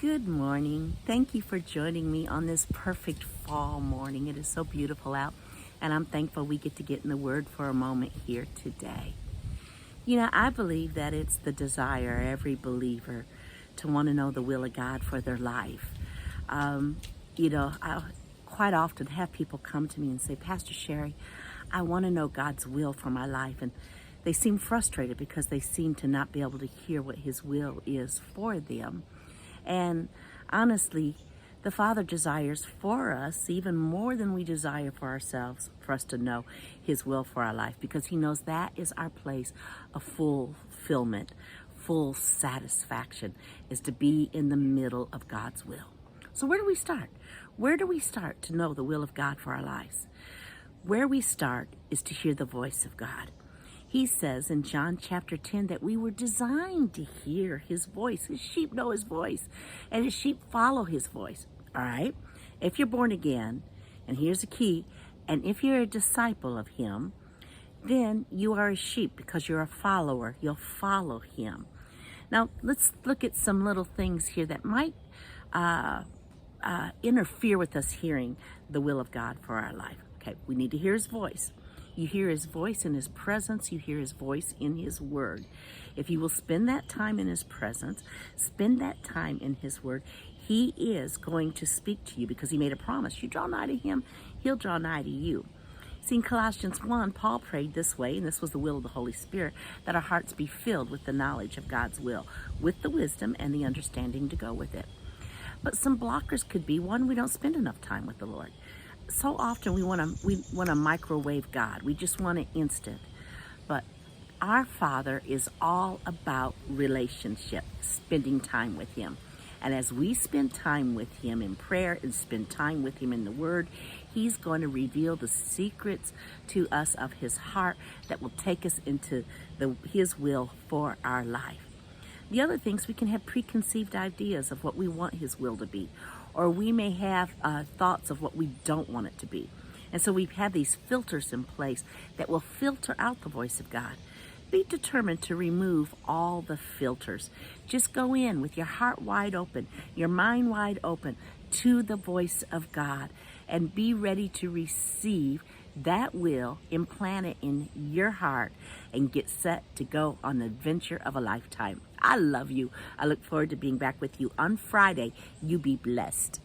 Good morning. Thank you for joining me on this perfect fall morning. It is so beautiful out, and I'm thankful we get in the Word for a moment here today. I believe that it's the desire of every believer to want to know the will of God for their life. I quite often have people come to me and say, Pastor Sherry, I want to know God's will for my life. And they seem frustrated because they seem to not be able to hear what His will is for them. And honestly, the Father desires for us even more than we desire for ourselves, for us to know His will for our life, because He knows that is our place of fulfillment, full satisfaction, is to be in the middle of God's will. So where do we start? Where do we start to know the will of God for our lives? Where we start is to hear the voice of God. He says in John chapter 10 that we were designed to hear His voice. His sheep know His voice, and His sheep follow His voice. All right? If you're born again, and here's the key, and if you're a disciple of Him, then you are a sheep because you're a follower. You'll follow Him. Now, let's look at some little things here that might interfere with us hearing the will of God for our life. Okay, we need to hear His voice. You hear His voice in His presence. You hear His voice in His Word. If you will spend that time in His presence, spend that time in His Word, He is going to speak to you because He made a promise. You draw nigh to Him, He'll draw nigh to you. See, in Colossians 1, Paul prayed this way, and this was the will of the Holy Spirit, that our hearts be filled with the knowledge of God's will, with the wisdom and the understanding to go with it. But some blockers could be, one, we don't spend enough time with the Lord. So often we want to microwave God. We just want it instant. But our Father is all about relationship, spending time with Him. And as we spend time with Him in prayer and spend time with Him in the Word, He's going to reveal the secrets to us of His heart that will take us into His will for our life. The other things, we can have preconceived ideas of what we want His will to be, or we may have thoughts of what we don't want it to be. And so we have these filters in place that will filter out the voice of God. Be determined to remove all the filters. Just go in with your heart wide open, your mind wide open to the voice of God, and be ready to receive that will, implant it in your heart, and get set to go on the adventure of a lifetime. I love you. I look forward to being back with you on Friday. You be blessed.